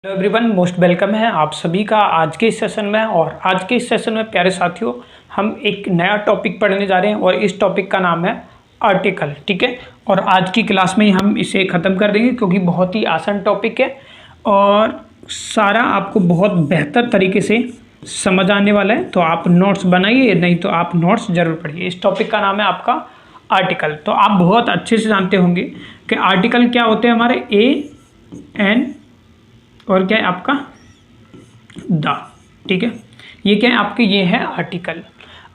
Hello everyone, most welcome है आप सभी का आज के इस सेशन में। और आज के इस सेशन में प्यारे साथियों, हम एक नया टॉपिक पढ़ने जा रहे हैं और इस टॉपिक का नाम है आर्टिकल। ठीक है, और आज की क्लास में हम इसे ख़त्म कर देंगे क्योंकि बहुत ही आसान टॉपिक है और सारा आपको बहुत बेहतर तरीके से समझ आने वाला है। तो आप नोट्स बनाइए, नहीं तो आप नोट्स ज़रूर पढ़िए। इस टॉपिक का नाम है आपका आर्टिकल। तो आप बहुत अच्छे से जानते होंगे कि आर्टिकल क्या होते हैं हमारे, ए एन और क्या है आपका द। ठीक है, ये क्या है आपके, ये है आर्टिकल।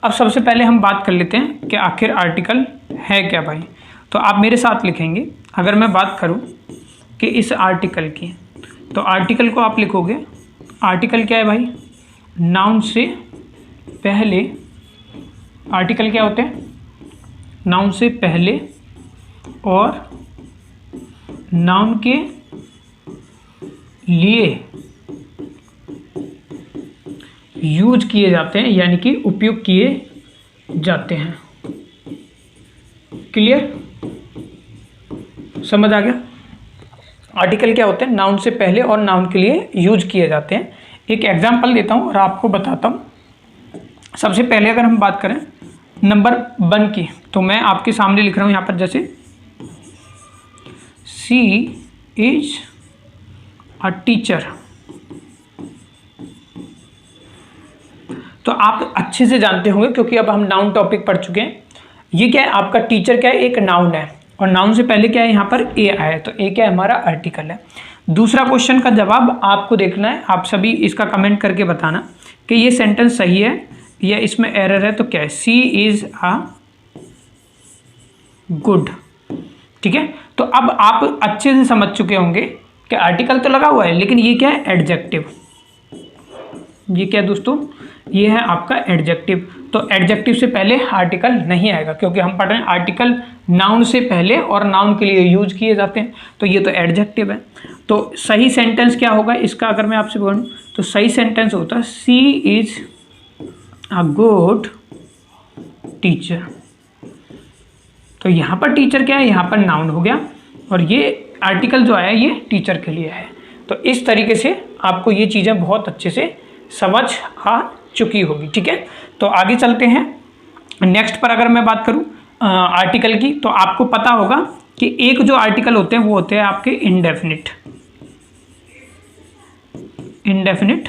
अब सबसे पहले हम बात कर लेते हैं कि आखिर आर्टिकल है क्या भाई। तो आप मेरे साथ लिखेंगे, अगर मैं बात करूं कि इस आर्टिकल की, तो आर्टिकल को आप लिखोगे, आर्टिकल क्या है भाई, नाउन से पहले। आर्टिकल क्या होते हैं, नाउन से पहले और नाउन के लिए यूज किए जाते हैं, यानी कि उपयोग किए जाते हैं। क्लियर, समझ आ गया। आर्टिकल क्या होते हैं, नाउन से पहले और नाउन के लिए यूज किए जाते हैं। एक एग्जांपल देता हूं और आपको बताता हूं। सबसे पहले अगर हम बात करें नंबर 1 की, तो मैं आपके सामने लिख रहा हूं यहां पर, जैसे सी इज अ टीचर। तो आप अच्छे से जानते होंगे क्योंकि अब हम नाउन टॉपिक पढ़ चुके हैं। ये क्या है आपका, टीचर क्या है, एक नाउन है और नाउन से पहले क्या है यहाँ पर ए आया है, तो ए क्या है हमारा आर्टिकल है। दूसरा क्वेश्चन का जवाब आपको देखना है, आप सभी इसका कमेंट करके बताना कि ये सेंटेंस सही है या इसमें एरर है। तो क्या है, सी इज अ गुड। ठीक है, तो अब आप अच्छे से समझ चुके होंगे कि आर्टिकल तो लगा हुआ है, लेकिन ये क्या है, एडजेक्टिव। ये क्या है दोस्तों, ये है आपका एडजेक्टिव। तो एडजेक्टिव से पहले आर्टिकल नहीं आएगा क्योंकि हम पढ़ रहे हैं आर्टिकल नाउन से पहले और नाउन के लिए यूज किए जाते हैं, तो ये तो एडजेक्टिव है। तो सही सेंटेंस क्या होगा इसका, अगर मैं आपसे बोलूं तो सही सेंटेंस होता है सी इज अ गुड टीचर। तो यहाँ पर टीचर क्या है, यहाँ पर नाउन हो गया और ये आर्टिकल जो आया ये टीचर के लिए है। तो इस तरीके से आपको ये चीज़ें बहुत अच्छे से समझ आ चुकी होगी। ठीक है, तो आगे चलते हैं नेक्स्ट पर। अगर मैं बात करूं आर्टिकल की, तो आपको पता होगा कि एक जो आर्टिकल होते हैं वो होते हैं आपके इंडेफिनिट। इंडेफिनिट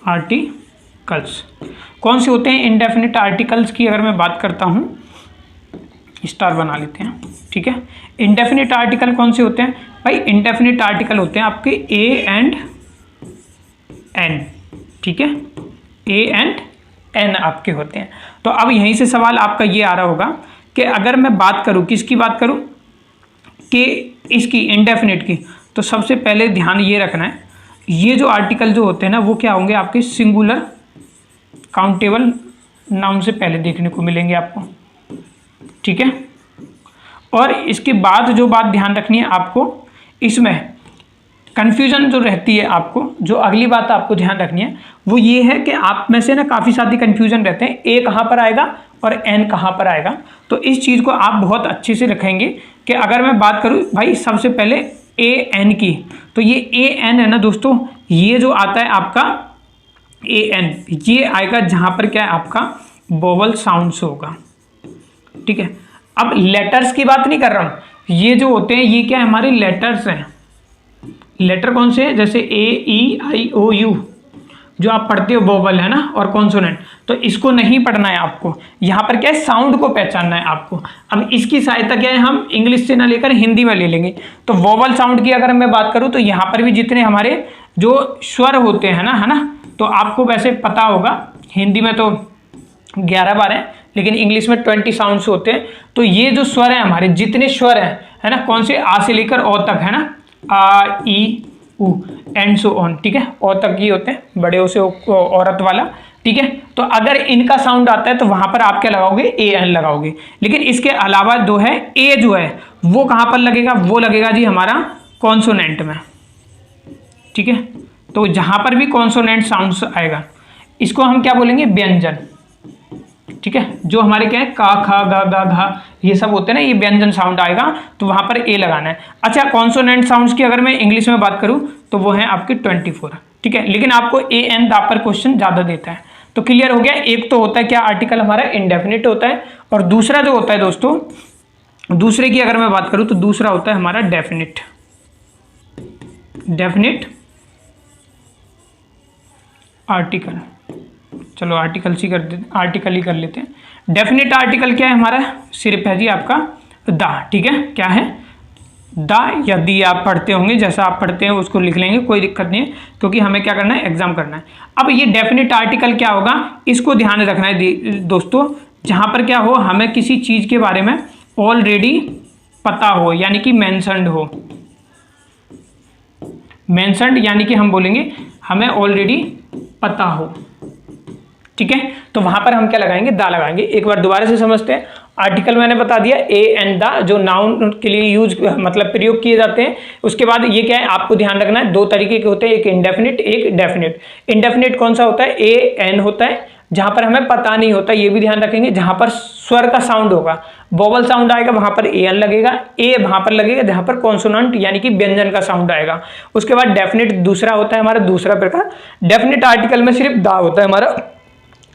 आर्टिकल्स कौन से होते हैं, इंडेफिनिट आर्टिकल्स की अगर मैं बात करता हूं, स्टार बना लेते हैं। ठीक है, इंडेफिनिट आर्टिकल कौन से होते हैं भाई, इंडेफिनिट आर्टिकल होते हैं आपके ए एंड एन। ठीक है, ए एंड एन आपके होते हैं। तो अब यहीं से सवाल आपका ये आ रहा होगा कि अगर मैं बात करूं, किसकी बात करूं, कि इसकी इंडेफिनिट की, तो सबसे पहले ध्यान ये रखना है, ये जो आर्टिकल जो होते हैं ना वो क्या होंगे आपके, सिंगुलर काउंटेबल नाउन से पहले देखने को मिलेंगे आपको। ठीक है, और इसके बाद जो बात ध्यान रखनी है आपको, इसमें कन्फ्यूजन जो रहती है आपको, जो अगली बात आपको ध्यान रखनी है वो ये है कि आप में से ना काफ़ी सारे कन्फ्यूजन रहते हैं, ए कहाँ पर आएगा और एन कहाँ पर आएगा। तो इस चीज़ को आप बहुत अच्छे से रखेंगे कि अगर मैं बात करूँ भाई सबसे पहले ए एन की, तो ये ए एन है ना दोस्तों, ये जो आता है आपका ए एन, ये आएगा जहाँ पर क्या है आपका वोवल साउंड्स होगा। ठीक है, अब लेटर्स की बात नहीं कर रहा हूँ, ये जो होते हैं ये क्या है हमारे लेटर्स हैं। लेटर कौन से हैं, जैसे ए ई आई ओ यू जो आप पढ़ते हो वोवल है ना, और कॉन्सोनेंट, तो इसको नहीं पढ़ना है आपको, यहाँ पर क्या है साउंड को पहचानना है आपको। अब इसकी सहायता क्या है, हम इंग्लिश से ना लेकर हिंदी में ले लेंगे। तो वोवल साउंड की अगर मैं बात करूँ तो यहाँ पर भी जितने हमारे जो स्वर होते हैं ना, है ना, तो आपको वैसे पता होगा हिंदी में तो 11-12 हैं, लेकिन इंग्लिश में 20 साउंड्स होते हैं। तो ये जो स्वर हैं हमारे, जितने स्वर हैं है ना, कौन से, आ से लेकर ओ तक है ना, आ ई उ एंड सो ऑन। ठीक है, ओ तक ही होते हैं, बड़े ओ से औरत वाला। ठीक है, तो अगर इनका साउंड आता है तो वहां पर आप क्या लगाओगे, ए एन लगाओगे। लेकिन इसके अलावा दो है, ए जो है वो कहां पर लगेगा, वो लगेगा जी हमारा कॉन्सोनेंट में। ठीक है, तो जहां पर भी कॉन्सोनेंट साउंड्स आएगा इसको हम क्या बोलेंगे, व्यंजन। ठीक है, जो हमारे क्या है का, खा, गा, गा, घा, ये सब होते हैं ना, ये व्यंजन साउंड आएगा तो वहां पर ए लगाना है। अच्छा, कॉन्सोनेंट साउंड्स की अगर मैं इंग्लिश में बात करूं तो वो है आपकी 24, ठीक है, लेकिन आपको ए एन दा पर क्वेश्चन ज्यादा देता है। तो क्लियर हो गया, एक तो होता है क्या आर्टिकल हमारा इंडेफिनिट होता है, और दूसरा जो होता है दोस्तों, दूसरे की अगर मैं बात करूं तो दूसरा होता है हमारा डेफिनिट। डेफिनिट आर्टिकल, चलो आर्टिकल ही कर लेते हैं। डेफिनिट आर्टिकल क्या है हमारा, सिर्फ है जी आपका दा, ठीक है, क्या है दा या दी, आप पढ़ते होंगे, जैसा आप पढ़ते हैं उसको लिख लेंगे, कोई दिक्कत नहीं है, क्योंकि हमें क्या करना है, एग्जाम करना है। अब ये डेफिनिट आर्टिकल क्या होगा, इसको ध्यान रखना है दोस्तों, जहां पर क्या हो, हमें किसी चीज के बारे में ऑलरेडी पता हो, यानी कि मेंशन्ड हो। मेंशन्ड यानी कि हम बोलेंगे हमें ऑलरेडी पता हो, ठीक है, तो वहां पर हम क्या लगाएंगे, दा लगाएंगे। एक बार दोबारा से समझते हैं। आर्टिकल मैंने बता दिया ए एंड दा, जो नाउन के लिए यूज मतलब प्रयोग किए जाते हैं। उसके बाद ये क्या है, आपको ध्यान रखना है, दो तरीके के होते हैं, एक इंडेफिनिट, एक डेफिनिट। इंडेफिनिट कौन सा होता है, ए एन होता है, जहां पर हमें पता नहीं होता, ये भी ध्यान रखेंगे। जहां पर स्वर का साउंड होगा, वोवल साउंड आएगा, वहां पर ए एन लगेगा, ए वहां पर लगेगा जहां पर कॉन्सोनेंट यानी कि व्यंजन का साउंड आएगा। उसके बाद डेफिनिट दूसरा होता है हमारा, दूसरा प्रकार। डेफिनिट आर्टिकल में सिर्फ दा होता है हमारा,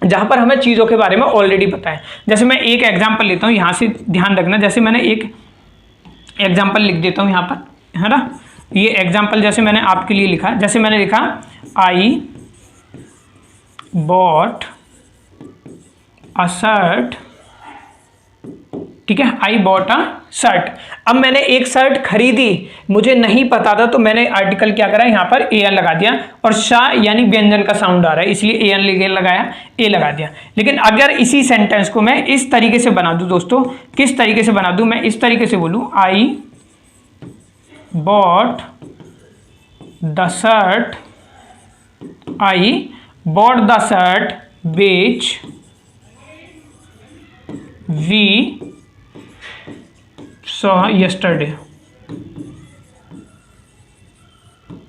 जहां पर हमें चीजों के बारे में ऑलरेडी पता है। जैसे मैं एक एग्जांपल लेता हूं, यहां से ध्यान रखना, जैसे मैंने एक एग्जांपल लिख देता हूं यहां पर, है ना, ये एग्जांपल जैसे मैंने आपके लिए लिखा, जैसे मैंने लिखा आई बॉट अ शर्ट, ठीक है, आई बॉट अ शर्ट। अब मैंने एक शर्ट खरीदी, मुझे नहीं पता था, तो मैंने आर्टिकल क्या करा, यहां पर ए एन लगा दिया, और शाह यानी व्यंजन का साउंड आ रहा है, इसलिए ए एन लगाया, ए लगा दिया। लेकिन अगर इसी सेंटेंस को मैं इस तरीके से बना दूं दोस्तों, किस तरीके से बना दूं, मैं इस तरीके से बोलूं, I bought the shirt, I bought the shirt which we saw yesterday,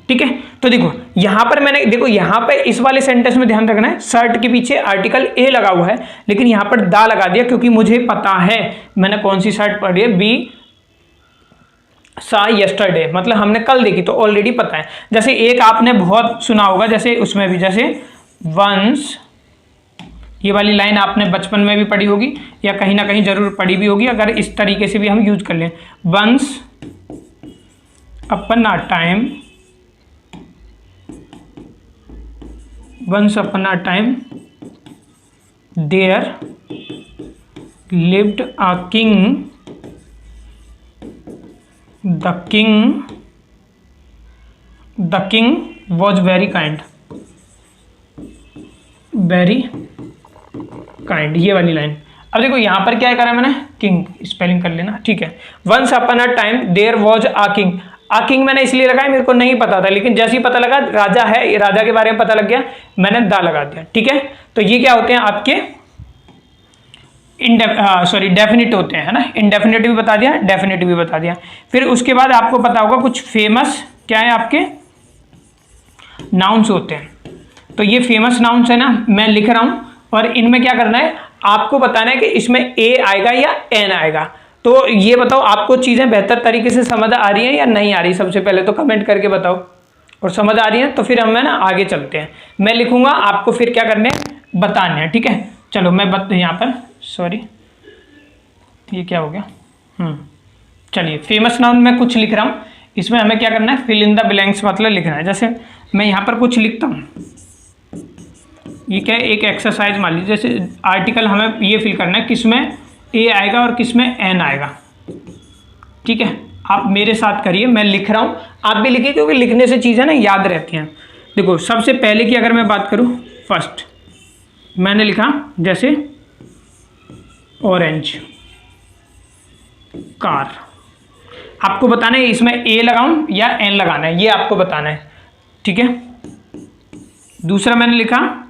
ठीक है। तो देखो यहां पर मैंने, देखो यहां पर इस वाले सेंटेंस में ध्यान रखना है, शर्ट के पीछे आर्टिकल ए लगा हुआ है, लेकिन यहां पर दा लगा दिया, क्योंकि मुझे पता है मैंने कौन सी शर्ट पढ़ी है, बी सा यस्टरडे, मतलब हमने कल देखी, तो ऑलरेडी पता है। जैसे एक आपने बहुत सुना होगा, जैसे उसमें भी, जैसे वंस, ये वाली लाइन आपने बचपन में भी पढ़ी होगी, या कहीं ना कहीं जरूर पढ़ी भी होगी, अगर इस तरीके से भी हम यूज कर लें, once upon a time, once upon a time there lived a king, the king was very kind, very kind, ये वाली लाइन। अब देखो यहां पर क्या करा मैंने, किंग स्पेलिंग कर लेना, ठीक है। Once upon a time there was a king, a king मैंने इसलिए लगाया, मेरे को नहीं पता था, लेकिन जैसे ही पता लगा राजा है, राजा के बारे में पता लग गया, मैंने दा लगा दिया, ठीक है। तो ये क्या होते हैं आपके डेफिनिट होते हैं, है ना। इंडेफिनिट भी बता दिया, डेफिनिट भी बता दिया। फिर उसके बाद आपको पता होगा कुछ फेमस क्या है आपके नाउन्स होते हैं। तो ये फेमस नाउन्स है ना, मैं लिख रहा हूं, और इनमें क्या करना है, आपको बताना है कि इसमें ए आएगा या एन आएगा। तो ये बताओ आपको चीजें बेहतर तरीके से समझ आ रही हैं या नहीं आ रही, सबसे पहले तो कमेंट करके बताओ, और समझ आ रही है तो फिर हम ना आगे चलते हैं। मैं लिखूंगा, आपको फिर क्या करने बताने हैं, ठीक है। चलो मैं यहाँ पर, सॉरी ये क्या हो गया, चलिए फेमस नाउन में कुछ लिख रहा हूँ, इसमें हमें क्या करना है, फिल इन द ब्लैंक्स मतलब लिखना है। जैसे मैं यहाँ पर कुछ लिखता हूँ, ये क्या है, एक एक्सरसाइज मान लीजिए, जैसे आर्टिकल हमें ये फिल करना है, किसमें ए आएगा और किसमें एन आएगा, ठीक है। आप मेरे साथ करिए, मैं लिख रहा हूँ, आप भी लिखिए, क्योंकि लिखने से चीज़ें ना याद रहती हैं। देखो सबसे पहले की अगर मैं बात करूँ, फर्स्ट मैंने लिखा जैसे ऑरेंज कार, आपको बताना है इसमें ए लगाऊं या एन लगाना है, ये आपको बताना है, ठीक है। दूसरा मैंने लिखा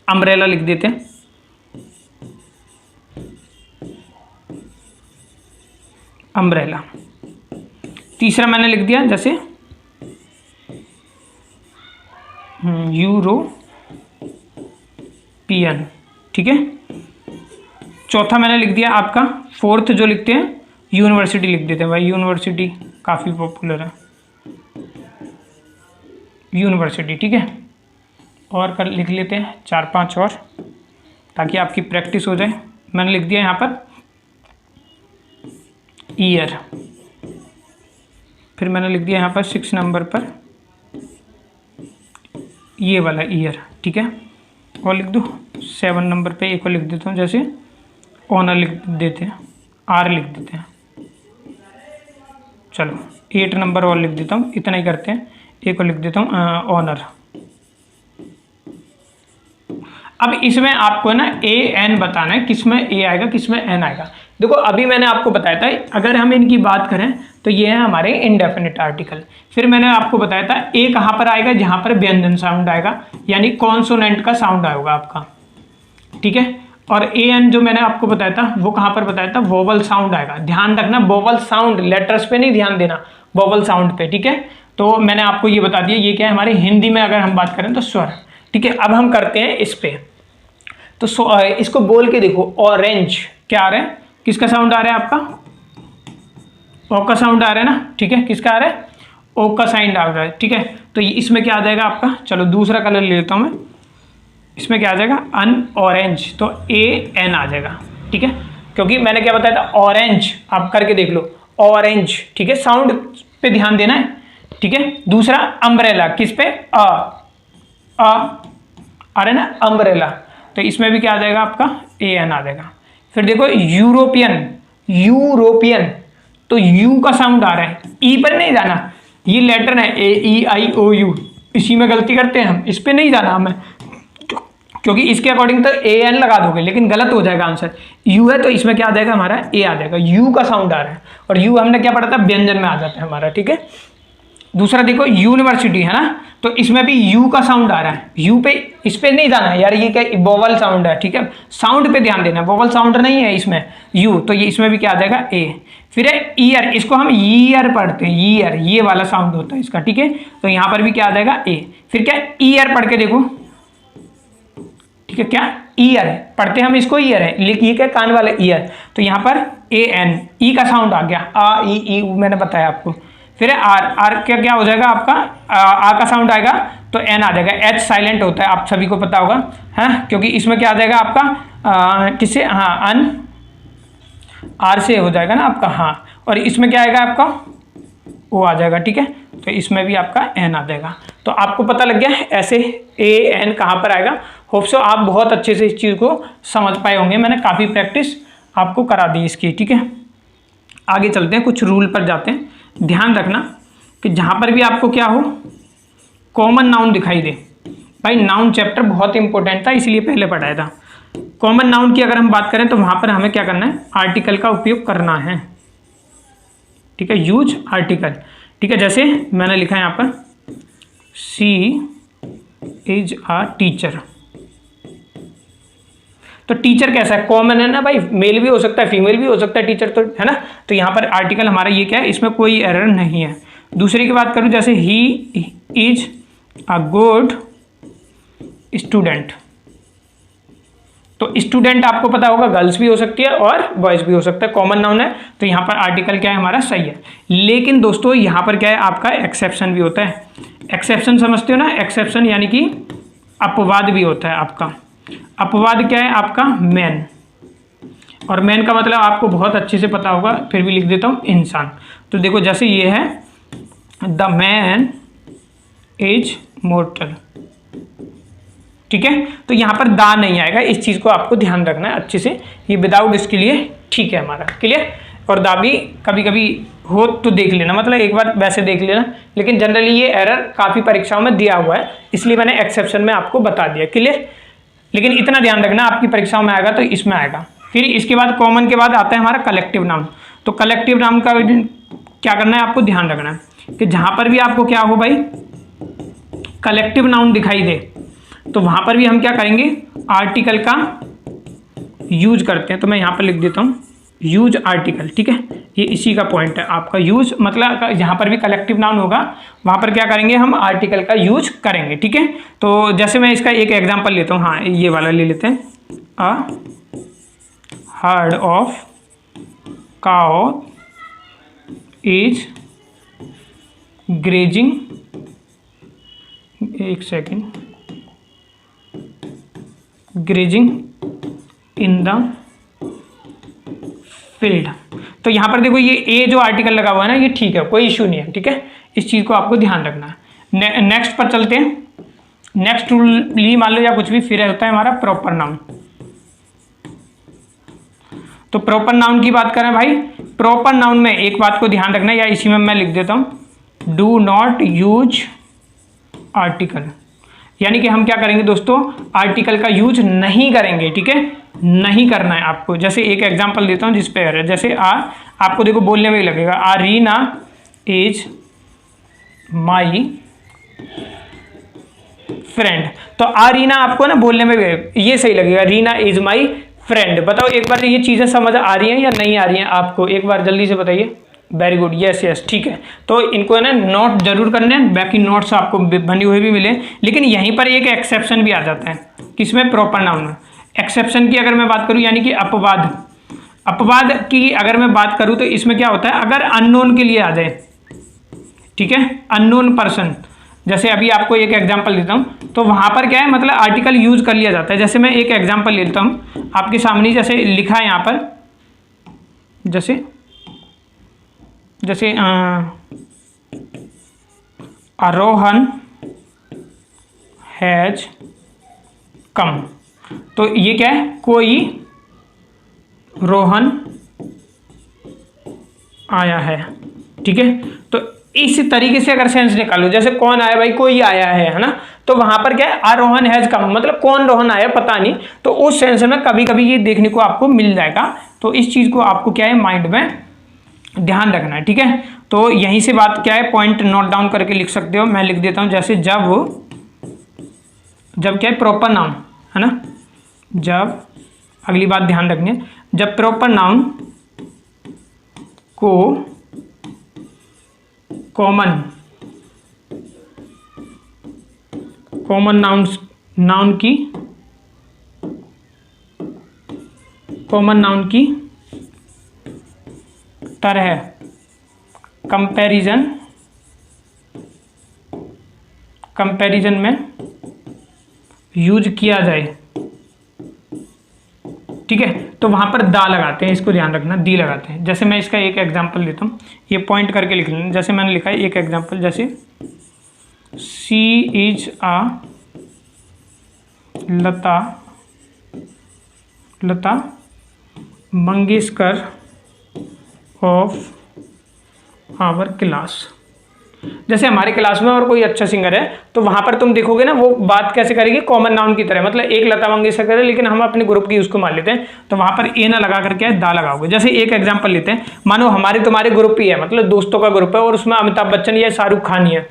अम्ब्रेला, लिख देते हैं, अम्ब्रेला। तीसरा मैंने लिख दिया जैसे यूरोपियन, ठीक है। चौथा मैंने लिख दिया आपका, फोर्थ जो लिखते हैं यूनिवर्सिटी लिख देते हैं भाई, यूनिवर्सिटी काफ़ी पॉपुलर है, यूनिवर्सिटी, ठीक है। और कर लिख लेते हैं 4-5 और, ताकि आपकी प्रैक्टिस हो जाए। मैंने लिख दिया यहाँ पर ईयर, फिर मैंने लिख दिया यहाँ पर 6 नंबर पर ये वाला ईयर, ठीक है। और लिख दूँ 7 नंबर पे एक और लिख देता हूँ, जैसे ऑनर लिख देते हैं, आर लिख देते हैं। चलो 8 नंबर और लिख देता हूँ, इतना ही करते हैं, एक और लिख देता हूँ ऑनर। अब इसमें आपको ना ए एन बताना है, किस में ए आएगा किस में एन आएगा। देखो अभी मैंने आपको बताया था, अगर हम इनकी बात करें तो ये है हमारे इंडेफिनिट आर्टिकल। फिर मैंने आपको बताया था ए कहाँ पर आएगा, जहाँ पर व्यंजन साउंड आएगा, यानी कॉन्सोनेंट का साउंड आएगा आपका, ठीक है। और ए एन जो मैंने आपको बताया था वो कहाँ पर बताया था, वोवल साउंड आएगा। ध्यान रखना वोवल साउंड, लेटर्स पे नहीं ध्यान देना, वोवल साउंड पे, ठीक है। तो मैंने आपको ये बता दिया, ये क्या है हमारे हिंदी में अगर हम बात करें तो स्वर, ठीक है। अब हम करते हैं इस पे, तो इसको बोल के देखो, ऑरेंज क्या आ रहा है, किसका साउंड आ रहा है आपका, ओ का साउंड आ रहा है ना, ठीक है। किसका आ रहा है, ओ का साउंड आ रहा है, ठीक है। तो इसमें क्या आ जाएगा आपका, चलो दूसरा कलर ले लेता हूँ मैं, इसमें क्या आ जाएगा अन ऑरेंज, तो ए एन आ जाएगा, ठीक है। क्योंकि मैंने क्या बताया था, ऑरेंज, आप करके देख लो, ऑरेंज, ठीक है। साउंड पे ध्यान देना है, ठीक है। दूसरा अम्ब्रेला, किस पे, आ रहा है ना अम्ब्रेला, तो इसमें भी क्या आ जाएगा आपका ए एन आ जाएगा। फिर देखो यूरोपियन, यूरोपियन, तो यू का साउंड आ रहा है, ई पर नहीं जाना, ये लेटर है ए ई आई ओ यू, इसी में गलती करते हैं हम, इस पे नहीं जाना हमें, क्योंकि इसके अकॉर्डिंग तो ए एन लगा दोगे लेकिन गलत हो जाएगा आंसर। यू है तो इसमें क्या आ जाएगा हमारा ए आ जाएगा, यू का साउंड आ रहा है, और यू हमने क्या पढ़ा था, व्यंजन में आ जाता है हमारा, ठीक है। दूसरा देखो यूनिवर्सिटी है ना, तो इसमें भी यू का साउंड आ रहा है, यू पे, इस पे नहीं जाना है यार, ये क्या वोवल साउंड है, ठीक है। साउंड पे ध्यान देना, वोवल साउंड नहीं है इसमें यू, तो ये इसमें भी क्या आ जाएगा ए। फिर है ईयर, इसको हम ईयर पढ़ते हैं, ईयर ये वाला साउंड होता है इसका, ठीक है। तो यहाँ पर भी क्या आ जाएगा ए। फिर क्या ईयर पढ़ के देखो, ठीक है, क्या ईयर है, पढ़ते हम इसको ईयर है, लेकिन ये क्या कान वाला ईयर, तो यहाँ पर ए एन, ई का साउंड आ गया, आ ई मैंने बताया आपको। फिर है आर, आर क्या हो जाएगा आपका, आ का साउंड आएगा तो एन आ जाएगा। एच साइलेंट होता है, आप सभी को पता होगा, है, क्योंकि इसमें क्या आ जाएगा आपका किससे, हाँ अन, आर से हो जाएगा ना आपका, हाँ। और इसमें क्या आएगा आपका ओ आ जाएगा, ठीक है। तो इसमें भी आपका एन आ जाएगा। तो आपको पता लग गया है ऐसे ए एन कहाँ पर आएगा। होप सो आप बहुत अच्छे से इस चीज़ को समझ पाए होंगे, मैंने काफ़ी प्रैक्टिस आपको करा दी इसकी, ठीक है। आगे चलते हैं, कुछ रूल पर जाते हैं। ध्यान रखना कि जहाँ पर भी आपको क्या हो, कॉमन नाउन दिखाई दे, भाई नाउन चैप्टर बहुत इंपॉर्टेंट था इसलिए पहले पढ़ाया था। कॉमन नाउन की अगर हम बात करें तो वहाँ पर हमें क्या करना है, आर्टिकल का उपयोग करना है, ठीक है, यूज आर्टिकल, ठीक है। जैसे मैंने लिखा है यहाँ पर शी इज अ टीचर, तो टीचर कैसा है, कॉमन है ना भाई, मेल भी हो सकता है फीमेल भी हो सकता है टीचर, तो है ना। तो यहाँ पर आर्टिकल हमारा ये क्या है, इसमें कोई एरर नहीं है। दूसरी की बात करूँ, जैसे ही इज अ गुड स्टूडेंट, तो स्टूडेंट आपको पता होगा गर्ल्स भी हो सकती है और बॉयज भी हो सकता है, कॉमन नाउन है, तो यहाँ पर आर्टिकल क्या है हमारा सही है। लेकिन दोस्तों यहाँ पर क्या है आपका एक्सेप्शन भी होता है। एक्सेप्शन समझते हो ना, एक्सेप्शन यानी कि अपवाद भी होता है आपका। अपवाद क्या है आपका, मैन, और मैन का मतलब आपको बहुत अच्छे से पता होगा, फिर भी लिख देता हूँ इंसान। तो देखो जैसे ये है द मैन इज मोर्टल, ठीक है। तो यहाँ पर दा नहीं आएगा, इस चीज़ को आपको ध्यान रखना है अच्छे से, ये विदाउट इसके लिए ठीक है हमारा, क्लियर। और दा भी कभी कभी हो तो देख लेना, मतलब एक बार वैसे देख लेना, लेकिन जनरली ये एरर काफ़ी परीक्षाओं में दिया हुआ है, इसलिए मैंने एक्सेप्शन में आपको बता दिया, क्लियर। लेकिन इतना ध्यान रखना आपकी परीक्षाओं में आएगा तो इसमें आएगा। फिर इसके बाद कॉमन के बाद आता है हमारा कलेक्टिव नाउन। तो कलेक्टिव नाउन का क्या करना है आपको ध्यान रखना है कि जहाँ पर भी आपको क्या हो भाई कलेक्टिव नाउन दिखाई दे, तो वहाँ पर भी हम क्या करेंगे, आर्टिकल का यूज करते हैं। तो मैं यहाँ पर लिख देता हूँ यूज आर्टिकल, ठीक है, ये इसी का पॉइंट है आपका। यूज मतलब जहाँ पर भी कलेक्टिव नाउन होगा वहाँ पर क्या करेंगे, हम आर्टिकल का यूज करेंगे, ठीक है। तो जैसे मैं इसका एक एग्जांपल लेता हूँ, हाँ ये वाला ले लेते हैं, अ herd of cow is grazing, एक second, grazing in the field। तो यहाँ पर देखो ये ए जो आर्टिकल लगा हुआ है ना, ये ठीक है, कोई इश्यू नहीं है, ठीक है, इस चीज़ को आपको ध्यान रखना है। नेक्स्ट पर चलते हैं। नेक्स्ट ली मान लो या कुछ भी, फिर होता है हमारा प्रॉपर नाउन। तो प्रॉपर नाउन की बात करें भाई, प्रॉपर नाउन में एक बात को ध्यान रखना है, या इसी में मैं लिख देता हूं, डू नॉट यूज आर्टिकल। यानी कि हम क्या करेंगे दोस्तों, आर्टिकल का यूज नहीं करेंगे, ठीक है, नहीं करना है आपको। जैसे एक एग्जांपल देता हूं जिस पे है, जैसे आपको देखो बोलने में ही लगेगा, आरीना इज माई फ्रेंड। तो आरीना आपको ना बोलने में भी ये सही लगेगा, रीना इज माई फ्रेंड। बताओ एक बार ये चीज़ें समझ आ रही हैं या नहीं आ रही हैं आपको, एक बार जल्दी से बताइए। वेरी गुड, यस यस, ठीक है। तो इनको है ना नोट जरूर करने हैं, बाकी नोट्स आपको बने हुए भी मिले। लेकिन यहीं पर एक एक्सेप्शन भी आ जाता है, किसमें, प्रॉपर नाउन में। एक्सेप्शन की अगर मैं बात करूं, यानी कि अपवाद, अपवाद की अगर मैं बात करूं तो इसमें क्या होता है, अगर अननोन के लिए आ जाए, ठीक है, अननोन पर्सन, जैसे अभी आपको एक एग्जांपल देता हूं, तो वहां पर क्या है, मतलब आर्टिकल यूज कर लिया जाता है। जैसे मैं एक एग्जांपल लेता हूं आपके सामने, जैसे लिखा है यहां पर, जैसे आरोहन हैज कम। तो ये क्या है, कोई रोहन आया है, ठीक है। तो इस तरीके से अगर सेंस निकालो, जैसे कौन आया भाई, कोई आया है ना, तो वहां पर क्या है, आरोहन हैज कम, मतलब कौन रोहन आया पता नहीं। तो उस सेंस में कभी कभी ये देखने को आपको मिल जाएगा। तो इस चीज को आपको क्या है, माइंड में ध्यान रखना है, ठीक है। तो यहीं से बात क्या है, पॉइंट नोट डाउन करके लिख सकते हो, मैं लिख देता हूं, जैसे जब क्या है, प्रॉपर नाउन है ना, जब, अगली बात ध्यान रखनी है, जब प्रॉपर नाउन को कॉमन नाउन की तरह कंपैरिजन में यूज किया जाए, ठीक है। तो वहां पर दा लगाते हैं, इसको ध्यान रखना, दी लगाते हैं। जैसे मैं इसका एक एग्जांपल लेता हूं, ये पॉइंट करके लिख लेना। जैसे मैंने लिखा है एक एग्जांपल, जैसे she is a Lata Mangeshkar of our class. जैसे हमारे क्लास में और कोई अच्छा सिंगर है, तो वहां पर तुम देखोगे ना, वो बात कैसे करेगी, कॉमन नाउन की तरह, मतलब एक लता मंगेशकर है, लेकिन हम अपने ग्रुप की उसको मान लेते हैं, तो वहां पर ए ना लगा करके दा लगाओगे। जैसे एक एग्जांपल लेते हैं, मानो हमारे तुम्हारे ग्रुप ही है, मतलब दोस्तों का ग्रुप है, और उसमें अमिताभ बच्चन या शाहरुख खान ही है।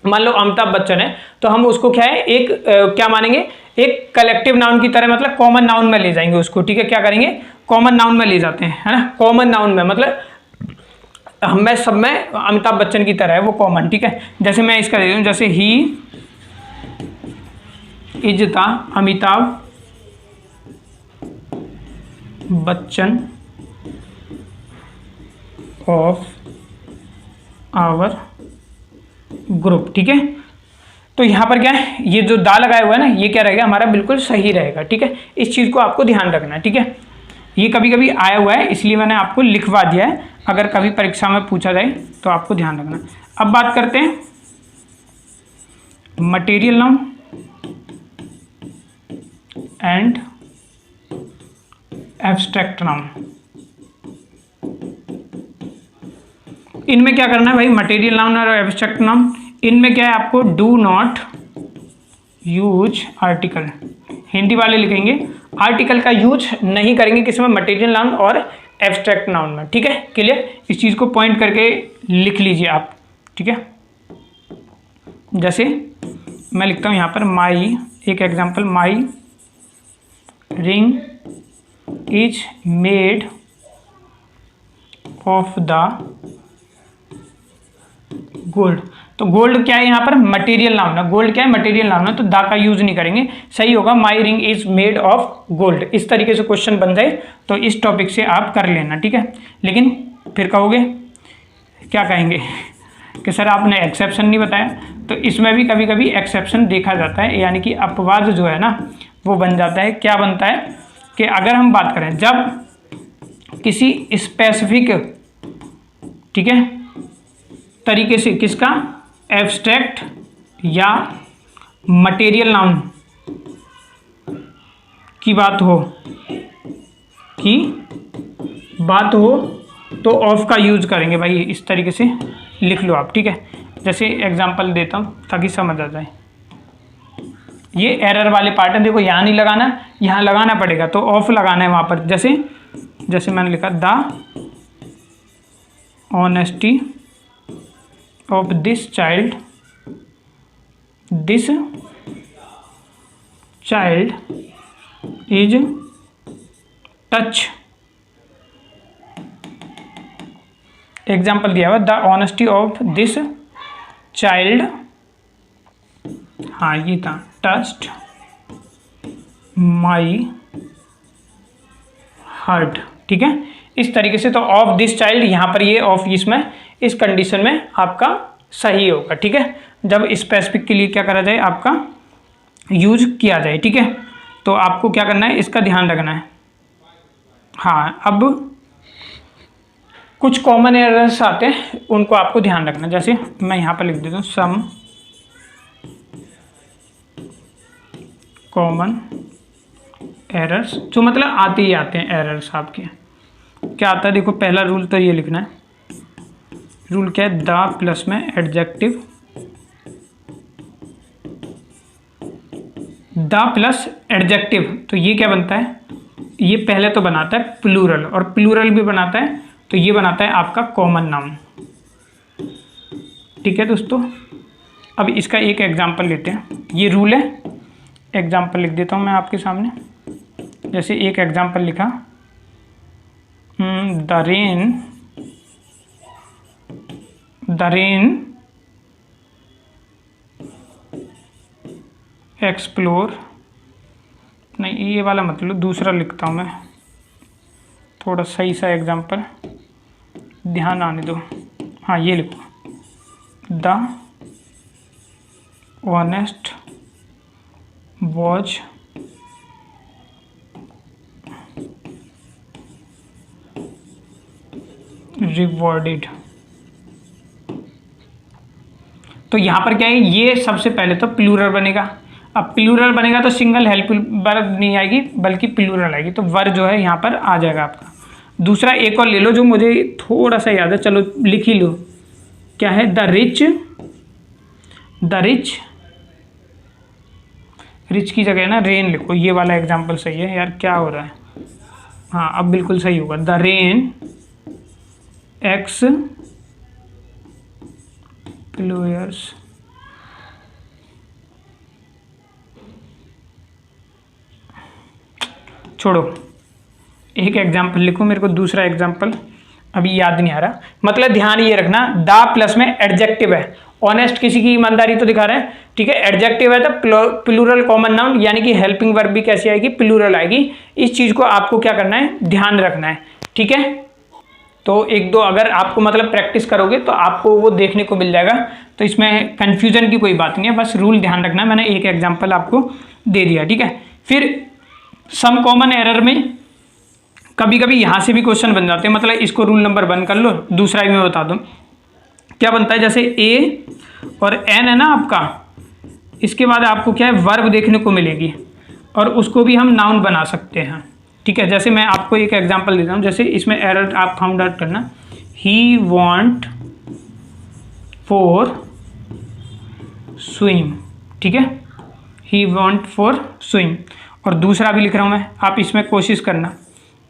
मान लो अमिताभ बच्चन है, तो हम उसको क्या है, क्या मानेंगे, एक कलेक्टिव नाउन की तरह, मतलब कॉमन नाउन में ले जाएंगे उसको, ठीक है। क्या करेंगे, कॉमन नाउन में ले जाते हैं, है ना, कॉमन नाउन में, मतलब मैं सब में अमिताभ बच्चन की तरह है वो कॉमन, ठीक है। जैसे मैं इसका दे दूं, जैसे ही is the Amitabh Bachchan of our group, ठीक है। तो यहां पर क्या है, ये जो दा लगाया हुआ है ना, ये क्या रहेगा हमारा, बिल्कुल सही रहेगा, ठीक है। इस चीज को आपको ध्यान रखना है, ठीक है। ये कभी कभी आया हुआ है, इसलिए मैंने आपको लिखवा दिया है, अगर कभी परीक्षा में पूछा जाए तो आपको ध्यान रखना। अब बात करते हैं material noun and abstract noun. इनमें क्या करना है भाई, मटेरियल नाउन और एब्स्ट्रैक्ट नाउन, इनमें क्या है, आपको do not use article, Hindi वाले लिखेंगे आर्टिकल का यूज नहीं करेंगे, किसमें, मटेरियल नाउन और एब्स्ट्रैक्ट नाउन में, ठीक है। क्लियर, इस चीज को पॉइंट करके लिख लीजिए आप, ठीक है। जैसे मैं लिखता हूं यहां पर माई, एक example, my ring is made of the gold. तो तो गोल्ड क्या है यहाँ पर, मटेरियल नाउन है, गोल्ड क्या है, मटेरियल नाउन है, तो द का यूज नहीं करेंगे, सही होगा my ring is made of gold. इस तरीके से क्वेश्चन बन जाए तो इस टॉपिक से आप कर लेना, ठीक है। लेकिन फिर कहोगे, क्या कहेंगे कि सर आपने एक्सेप्शन नहीं बताया, तो इसमें भी कभी कभी एक्सेप्शन देखा जाता है, यानी कि अपवाद जो है ना वो बन जाता है। क्या बनता है कि अगर हम बात करें जब किसी स्पेसिफिक, ठीक है, तरीके से किसका, एब्स्ट्रैक्ट या मटेरियल नाउन की बात हो तो ऑफ का यूज करेंगे भाई, इस तरीके से लिख लो आप, ठीक है। जैसे एग्जांपल देता हूँ ताकि समझ आ जाए। ये एरर वाले पार्ट है, देखो यहाँ नहीं लगाना, यहाँ लगाना पड़ेगा, तो ऑफ लगाना है वहाँ पर। जैसे मैंने लिखा the honesty of this child is touch, example दिया हुआ the honesty of this child, हाँ ये था, टच्ड माई हार्ट, ठीक है। इस तरीके से तो ऑफ दिस चाइल्ड, यहाँ पर ये ऑफ इसमें इस कंडीशन में आपका सही होगा, ठीक है, जब स्पेसिफिक के लिए क्या करा जाए, आपका यूज किया जाए, ठीक है। तो आपको क्या करना है, इसका ध्यान रखना है। हाँ, अब कुछ कॉमन एरर्स आते हैं, उनको आपको ध्यान रखना। जैसे मैं यहाँ पर लिख देता हूँ सम कॉमन एरर्स, जो मतलब आते ही आते हैं एरर्स आपके। क्या आता है, देखो पहला रूल तो ये लिखना है, रूल क्या है, द प्लस में एडजेक्टिव, द प्लस एडजेक्टिव, तो ये क्या बनता है, ये पहले तो बनाता है प्लूरल, और प्लूरल भी बनाता है, तो ये बनाता है आपका कॉमन नाउन, ठीक है दोस्तों। अब इसका एक एग्जांपल लेते हैं, ये रूल है, एग्जांपल लिख देता हूँ मैं आपके सामने। जैसे एक एग्जांपल लिखा, द रेन एक्सप्लोर, नहीं ये वाला मतलब दूसरा लिखता हूँ मैं, थोड़ा सही सा एग्जांपल ध्यान आने दो। हाँ ये लिखो, द ऑनेस्ट वॉज रिवॉर्डेड। तो यहाँ पर क्या है, ये सबसे पहले तो प्लूरल बनेगा। अब प्लूरल बनेगा तो सिंगल हेल्प वर्ब नहीं आएगी, बल्कि प्लूरल आएगी, तो वर्ब जो है यहाँ पर आ जाएगा आपका। दूसरा एक और ले लो जो मुझे थोड़ा सा याद है, चलो लिख ही लो, क्या है, द रिच की जगह ना रेन लिखो, ये वाला एग्जाम्पल सही है यार, क्या हो रहा है, हाँ अब बिल्कुल सही होगा, द रेन एक्सप्लोयर्स छोड़ो, एक एग्जाम्पल लिखो, मेरे को दूसरा एग्जाम्पल अभी याद नहीं आ रहा। मतलब ध्यान ये रखना, द प्लस में एडजेक्टिव है, ऑनेस्ट किसी की ईमानदारी तो दिखा रहे हैं, ठीक है, एडजेक्टिव है तो प्लूरल कॉमन नाउन, यानी कि हेल्पिंग वर्ब भी कैसी आएगी, प्लूरल आएगी। इस चीज को आपको क्या करना है, ध्यान रखना है, ठीक है। तो एक दो अगर आपको मतलब प्रैक्टिस करोगे तो आपको वो देखने को मिल जाएगा, तो इसमें कंफ्यूजन की कोई बात नहीं है, बस रूल ध्यान रखना है। मैंने एक एग्जाम्पल आपको दे दिया, ठीक है। फिर सम कॉमन एरर में कभी कभी यहाँ से भी क्वेश्चन बन जाते हैं, मतलब इसको रूल नंबर 1 कर लो, दूसरा भी मैं बता दूँ क्या बनता है। जैसे ए और एन है ना आपका, इसके बाद आपको क्या है, वर्ब देखने को मिलेगी, और उसको भी हम नाउन बना सकते हैं, ठीक है। जैसे मैं आपको एक एग्जांपल देता हूँ, जैसे इसमें एरर आप फाउंड आउट करना, ही वांट फॉर स्विम, ठीक है, ही वांट फॉर स्विम। और दूसरा भी लिख रहा हूँ मैं, आप इसमें कोशिश करना,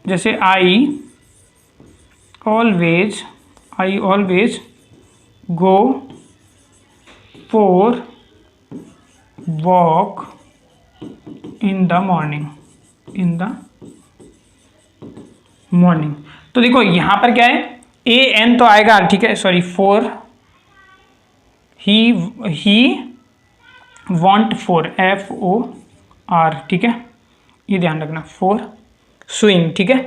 जैसे आई always go for walk in the morning. तो देखो यहाँ पर क्या है, ए एन तो आएगा, ठीक है, sorry, for he want for, FOR, ठीक है, ये ध्यान रखना, फॉर स्विंग, ठीक है।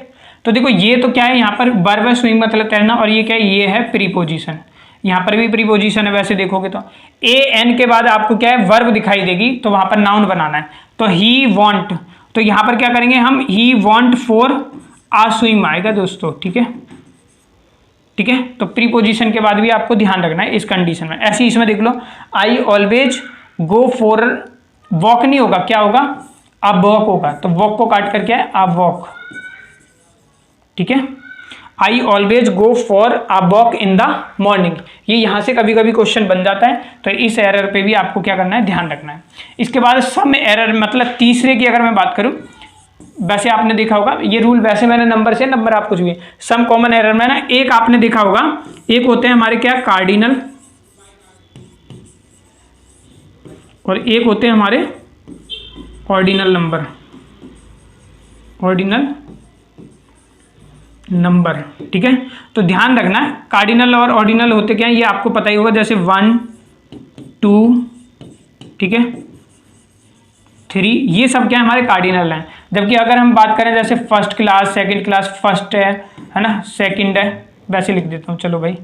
तो देखो ये तो क्या है, यहाँ पर वर्ब है, स्विंग मतलब तैरना, और ये क्या है, ये है प्रीपोजिशन, यहाँ पर भी प्रीपोजिशन है वैसे देखोगे तो। AN के बाद आपको क्या है, वर्ब दिखाई देगी, तो वहाँ पर नाउन बनाना है। तो ही वॉन्ट, तो यहाँ पर क्या करेंगे हम, ही वॉन्ट फॉर आ स्विम आएगा दोस्तों, ठीक है, ठीक है। तो प्रीपोजिशन के बाद भी आपको ध्यान रखना है इस कंडीशन में। ऐसे ही इसमें देख लो, I always go for walk नहीं होगा, क्या होगा, अ वॉक होगा, तो वॉक को काट करके है अ वॉक, ठीक है। आई always go for a walk in the morning, ये यहाँ से कभी कभी क्वेश्चन बन जाता है, तो इस एरर पे भी आपको क्या करना है, ध्यान रखना है। इसके बाद सम एरर, मतलब तीसरे की अगर मैं बात करूँ, वैसे आपने देखा होगा ये रूल, वैसे मैंने नंबर से, नंबर आप कुछ भी, सम कॉमन एरर में ना एक आपने देखा होगा, एक होते हैं हमारे क्या, कार्डिनल, और एक होते हैं हमारे ऑर्डिनल नंबर, ऑर्डिनल नंबर, ठीक है। तो ध्यान रखना, कार्डिनल और ऑर्डिनल होते क्या है, ये आपको पता ही होगा, जैसे 1 2, ठीक है, 3, ये सब क्या है, हमारे कार्डिनल हैं। जबकि अगर हम बात करें जैसे first class, second class, first है ना, सेकंड है, वैसे लिख देता हूँ, चलो भाई,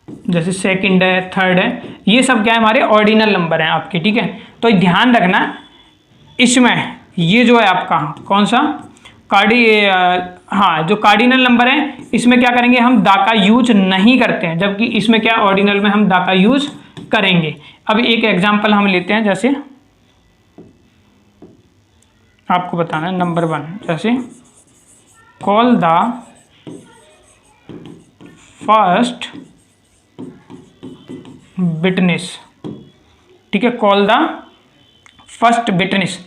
जैसे सेकंड है, थर्ड है, ये सब क्या है, हमारे ऑर्डिनल नंबर हैं आपके, ठीक है। तो ध्यान रखना इसमें, ये जो है आपका कौन सा हाँ, जो कार्डिनल नंबर है, इसमें क्या करेंगे हम, दा का यूज नहीं करते हैं, जबकि इसमें क्या, ऑर्डिनल में हम दा का यूज करेंगे। अब एक एग्जांपल हम लेते हैं, जैसे आपको बताना है नंबर 1, जैसे कॉल द फर्स्ट विटनेस, ठीक है, कॉल द फर्स्ट विटनेस।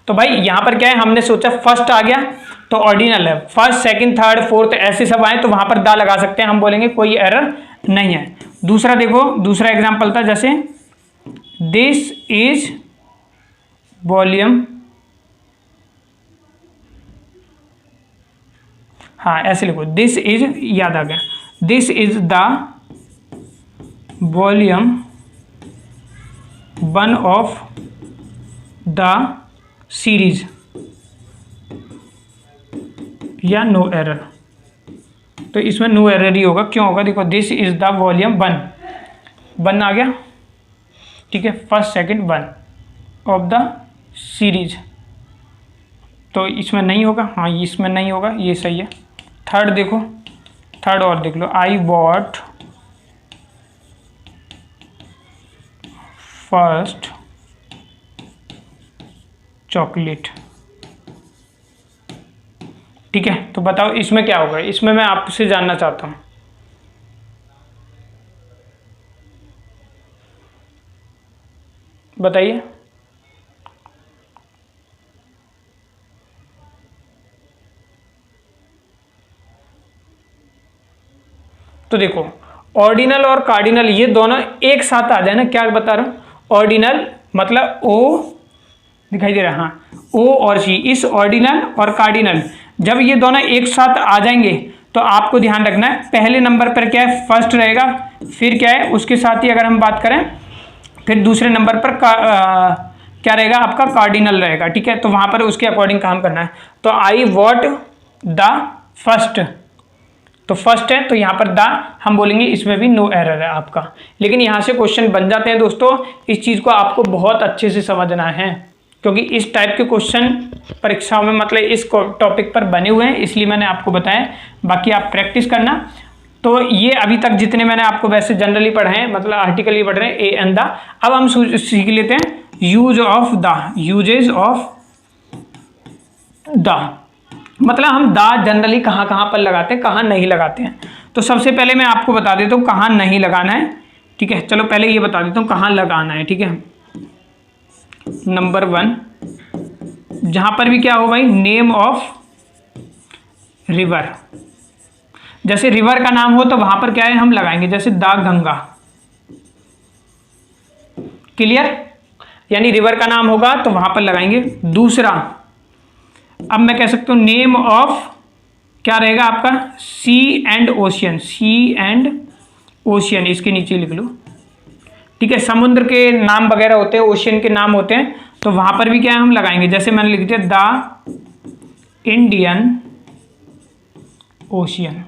तो भाई यहाँ पर क्या है, हमने सोचा फर्स्ट आ गया तो ऑर्डिनल है, फर्स्ट सेकंड थर्ड फोर्थ ऐसे सब आए तो वहां पर दा लगा सकते हैं, हम बोलेंगे कोई एरर नहीं है। दूसरा देखो, दूसरा एग्जांपल था, जैसे दिस इज वॉल्यूम, हाँ ऐसे लिखो, दिस इज, याद आ गया, this is the volume 1 of the series, या नो एरर। तो इसमें नो एरर ही होगा, क्यों होगा, देखो दिस इज द वॉल्यूम 1 आ गया, ठीक है, first second 1 of the series, तो इसमें नहीं होगा, हाँ इसमें नहीं होगा, ये सही है। थर्ड देखो, थर्ड और देख लो, आई बॉट फर्स्ट चॉकलेट, ठीक है। तो बताओ इसमें क्या होगा, इसमें मैं आपसे जानना चाहता हूं, बताइए। तो देखो ऑर्डिनल और कार्डिनल ये दोनों एक साथ आ जाए ना, क्या बता रहा हूं, ऑर्डिनल मतलब ओ दिखाई दे रहा है, हाँ ओ और सी, इस ऑर्डिनल और कार्डिनल जब ये दोनों एक साथ आ जाएंगे तो आपको ध्यान रखना है पहले नंबर पर क्या है, फर्स्ट रहेगा, फिर क्या है उसके साथ ही अगर हम बात करें फिर दूसरे नंबर पर क्या रहेगा आपका, कार्डिनल रहेगा, ठीक है। तो वहां पर उसके अकॉर्डिंग काम करना है। तो आई वॉट द फर्स्ट, तो फर्स्ट है तो यहाँ पर द हम बोलेंगे, इसमें भी नो एरर है आपका। लेकिन यहाँ से क्वेश्चन बन जाते हैं दोस्तों, इस चीज़ को आपको बहुत अच्छे से समझना है, क्योंकि इस टाइप के क्वेश्चन परीक्षाओं में मतलब इस टॉपिक पर बने हुए हैं, इसलिए मैंने आपको बताया। बाकी आप प्रैक्टिस करना। तो ये अभी तक जितने मैंने आपको वैसे जनरली पढ़े हैं, मतलब आर्टिकल ही पढ़ रहे हैं, ए एंड द। अब हम सीख लेते हैं use of the, usages of the, मतलब हम दा जनरली कहाँ कहाँ पर लगाते हैं, कहाँ नहीं लगाते हैं। तो सबसे पहले मैं आपको बता देता हूँ कहाँ नहीं लगाना है, ठीक है। चलो पहले ये बता देता हूँ कहाँ लगाना है, ठीक है। नंबर 1, जहाँ पर भी क्या हो भाई, नेम ऑफ रिवर, जैसे रिवर का नाम हो तो वहाँ पर क्या है हम लगाएंगे, जैसे द गंगा, क्लियर, यानी रिवर का नाम होगा तो वहाँ पर लगाएंगे। दूसरा, अब मैं कह सकता हूँ नेम ऑफ क्या रहेगा आपका, sea and ocean, sea and ocean इसके नीचे लिख लो, ठीक है। समुद्र के नाम वगैरह होते हैं, ओशियन के नाम होते हैं, तो वहां पर भी क्या है हम लगाएंगे, जैसे मैंने लिख दिया द इंडियन ओशियन।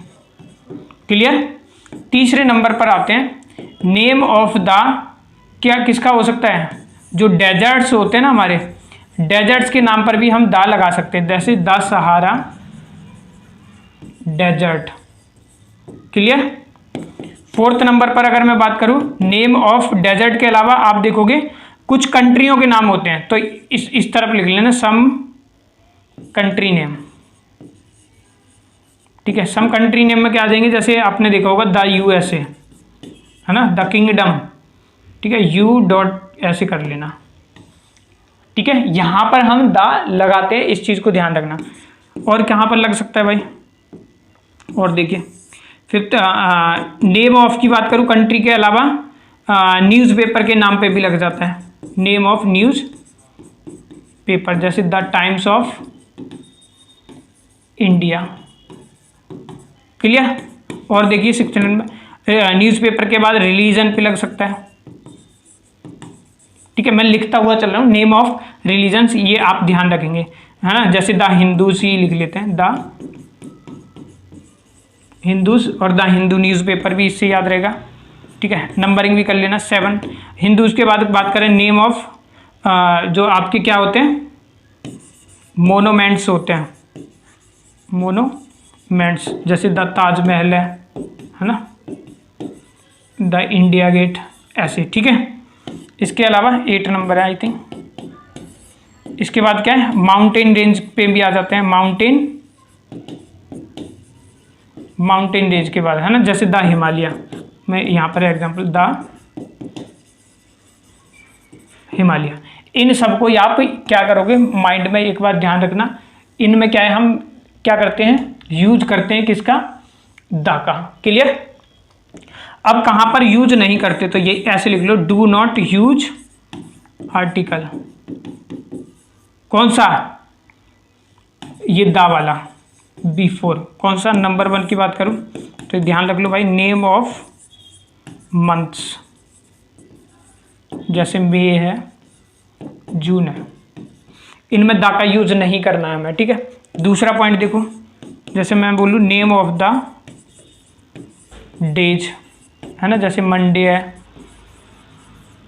क्लियर। तीसरे नंबर पर आते हैं, नेम ऑफ द, क्या किसका हो सकता है, जो डेजर्ट्स होते हैं ना हमारे, डेजर्ट्स के नाम पर भी हम द लगा सकते हैं, जैसे the Sahara desert. Clear. Fourth number पर अगर मैं बात करूं, नेम ऑफ डेजर्ट के अलावा आप देखोगे कुछ कंट्रियों के नाम होते हैं, तो इस तरफ लिख लेना सम कंट्री नेम, ठीक है। सम कंट्री नेम में क्या आ जाएंगे, जैसे आपने देखा होगा द यूएसए, है ना, द किंगडम, ठीक है, यू डॉट ऐसे कर लेना, ठीक है। यहां पर हम द लगाते हैं, इस चीज को ध्यान रखना। और कहां पर लग सकता है भाई, और देखिए फिफ्थ, नेम ऑफ की बात करूं, कंट्री के अलावा न्यूज़पेपर के नाम पे भी लग जाता है, नेम ऑफ न्यूज़ पेपर, जैसे the times of India. Clear. और देखिए सिक्स्थ में न्यूज़पेपर के बाद रिलीजन पे लग सकता है, ठीक है। मैं लिखता हुआ चल रहा हूँ, नेम ऑफ रिलीजन्स, ये आप ध्यान रखेंगे, है ना, जैसे द हिंदूज ही लिख लेते हैं, द हिंदूज, और द हिंदू न्यूज़पेपर भी इससे याद रहेगा, ठीक है। नंबरिंग भी कर लेना 7। हिंदूज के बाद बात करें, नेम ऑफ जो आपके क्या होते हैं, मोनोमेंट्स होते हैं, मोनोमेंट्स, जैसे द ताजमहल है ना, द इंडिया गेट, ऐसे, ठीक है। इसके अलावा 8 नंबर है आई थिंक। इसके बाद क्या है, माउंटेन रेंज पे भी आ जाते हैं, माउंटेन रेंज के बाद, है ना, जैसे द हिमालय, मैं यहाँ पर एग्जांपल द हिमालय। इन सबको आप क्या करोगे, माइंड में एक बार ध्यान रखना, इनमें क्या है, हम क्या करते हैं, यूज करते हैं किसका, द का। क्लियर। अब कहां पर यूज नहीं करते, तो ये ऐसे लिख लो, डू नॉट यूज आर्टिकल, कौन सा, ये द वाला, बिफोर। कौन सा, नंबर 1 की बात करूं तो ध्यान रख लो भाई, नेम ऑफ मंथ्स, जैसे मई है, जून है, इनमें द का यूज नहीं करना है हमें, ठीक है। दूसरा पॉइंट देखो, जैसे मैं बोलूँ नेम ऑफ द डेज, है ना, जैसे मंडे है,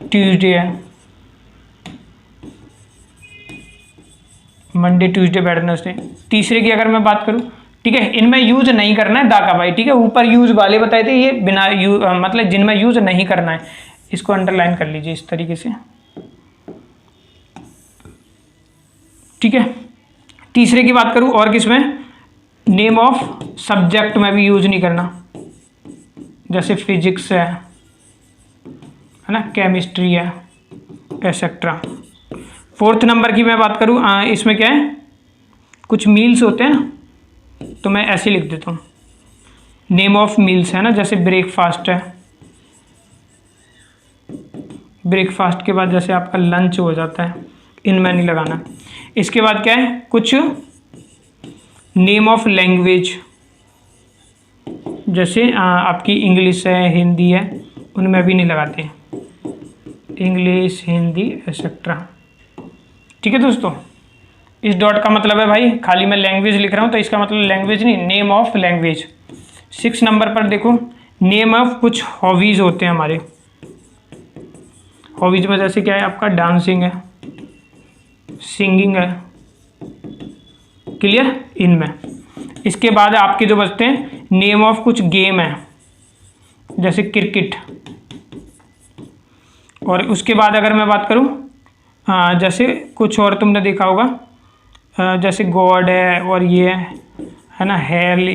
ट्यूसडे है, मंडे ट्यूसडे वेडनेसडे। तीसरे की अगर मैं बात करूं, ठीक है, इनमें यूज नहीं करना है दा का भाई, ठीक है। ऊपर यूज वाले बताए थे, ये बिना मतलब जिनमें यूज नहीं करना है, इसको अंडरलाइन कर लीजिए इस तरीके से, ठीक है। तीसरे की बात करूं और किसमें, नेम ऑफ सब्जेक्ट में भी यूज नहीं करना, जैसे फिजिक्स है ना, केमिस्ट्री है, एक्सेट्रा। फोर्थ नंबर की मैं बात करूं, इसमें क्या है, कुछ मील्स होते हैं ना, तो मैं ऐसे लिख देता हूँ, नेम ऑफ मील्स, है ना, जैसे ब्रेकफास्ट है, ब्रेकफास्ट के बाद जैसे आपका लंच हो जाता है, इनमें नहीं लगाना। इसके बाद क्या है, कुछ नेम ऑफ लैंग्वेज, जैसे आपकी इंग्लिश है, हिंदी है, उनमें भी नहीं लगाते, इंग्लिश, हिंदी, एक्सेट्रा, ठीक है दोस्तों। इस डॉट का मतलब है भाई, खाली मैं लैंग्वेज लिख रहा हूँ तो इसका मतलब लैंग्वेज नहीं, नेम ऑफ लैंग्वेज। 6 नंबर पर देखो, नेम ऑफ कुछ हॉबीज़ होते हैं हमारे, हॉबीज में जैसे क्या है आपका, डांसिंग है, सिंगिंग है। क्लियर। इनमें इसके बाद आपके जो बचते हैं, नेम ऑफ कुछ गेम है, जैसे क्रिकेट। और उसके बाद अगर मैं बात करूं, जैसे कुछ और तुमने देखा होगा, जैसे गॉड है, और ये है ना, हेल,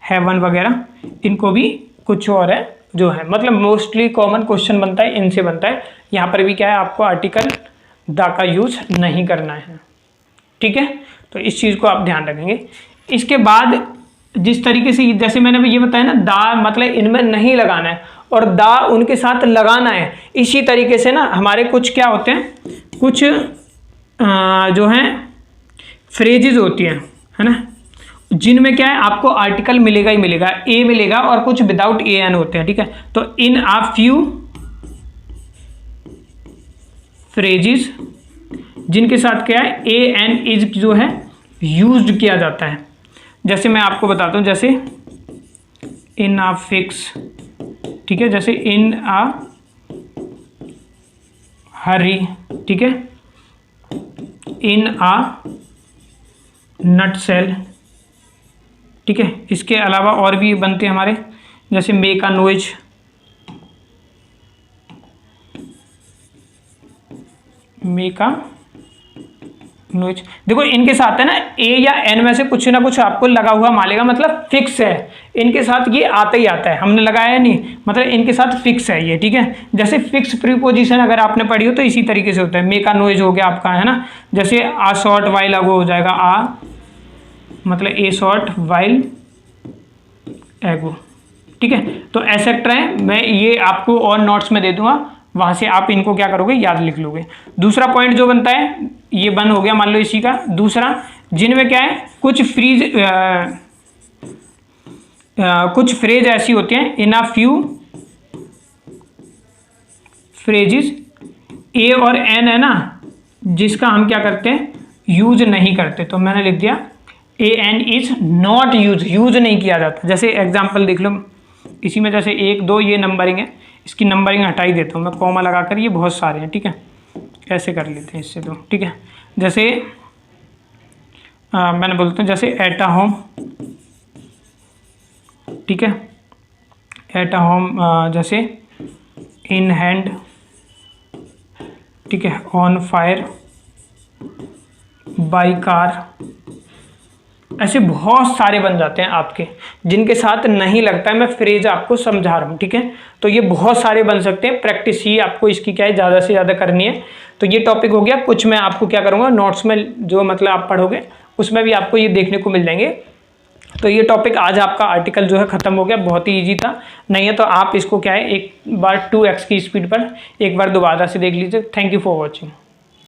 हेवन वगैरह, इनको भी कुछ और है जो है, मतलब मोस्टली कॉमन क्वेश्चन बनता है, इनसे बनता है। यहाँ पर भी क्या है, आपको आर्टिकल द का यूज नहीं करना है, ठीक है। तो इस चीज़ को आप ध्यान रखेंगे। इसके बाद जिस तरीके से, जैसे मैंने ये बताया ना, दा मतलब इनमें नहीं लगाना है और दा उनके साथ लगाना है। इसी तरीके से ना हमारे कुछ क्या होते हैं, कुछ जो हैं फ्रेजेज होती हैं, है ना, जिनमें क्या है आपको आर्टिकल मिलेगा ही मिलेगा, ए मिलेगा और कुछ विदाउट ए एन होते हैं, ठीक है। तो इन आ फ्यू फ्रेजेस जिनके साथ क्या है ए एन इज जो है यूज्ड किया जाता है। जैसे मैं आपको बताता हूं, जैसे इन आ फिक्स, ठीक है, जैसे इन आ हरी, ठीक है, इन आ नट सेल, ठीक है। इसके अलावा और भी बनते हैं हमारे, जैसे make a noise, make a noise. देखो इनके साथ है ना ए या एन में से कुछ ना कुछ आपको लगा हुआ मालेगा, मतलब फिक्स है, इनके साथ ये आता ही आता है, हमने लगाया नहीं, मतलब इनके साथ फिक्स है ये, ठीक है। जैसे फिक्स प्रीपोजिशन अगर आपने पढ़ी हो तो इसी तरीके से होता है। मेक अ नॉइज हो गया आपका, है ना, जैसे आ शॉर्ट वाइल अगो हो जाएगा, आ मतलब ए शॉर्ट वाइल एगो, ठीक है। तो एसेट्रा है, मैं ये आपको और नोट्स में दे दूंगा, वहां से आप इनको क्या करोगे, याद लिख लोगे। दूसरा पॉइंट जो बनता है ये बन हो गया मान लो इसी का। दूसरा, जिनमें क्या है कुछ कुछ फ्रेज ऐसी होती हैं, इन अ फ्यू फ्रेजेस ए और एन है ना, जिसका हम क्या करते हैं यूज नहीं करते, तो मैंने लिख दिया an is not use, use नहीं किया जाता। जैसे एग्जांपल देख लो इसी में, जैसे 1 2 ये नंबरिंग है, इसकी नंबरिंग हटा ही देता हूँ मैं, कॉमा लगाकर, ये बहुत सारे हैं, ठीक है, ऐसे कर लेते हैं इससे तो, ठीक है। जैसे मैंने बोलता हूँ जैसे एट अ होम, ठीक है, एट अ होम, जैसे इन हैंड, ठीक है, ऑन फायर, बाई कार, ऐसे बहुत सारे बन जाते हैं आपके, जिनके साथ नहीं लगता है, मैं फ्रेज आपको समझा रहा हूँ, ठीक है। तो ये बहुत सारे बन सकते हैं, प्रैक्टिस ही आपको इसकी क्या है ज़्यादा से ज़्यादा करनी है। तो ये टॉपिक हो गया, कुछ मैं आपको क्या करूँगा नोट्स में जो मतलब आप पढ़ोगे उसमें भी आपको ये देखने को मिल जाएंगे। तो ये टॉपिक आज आपका आर्टिकल जो है ख़त्म हो गया, बहुत ही ईजी था, नहीं है तो आप इसको क्या है एक बार 2x की स्पीड पर एक बार दोबारा से देख लीजिए। Thank you for watching.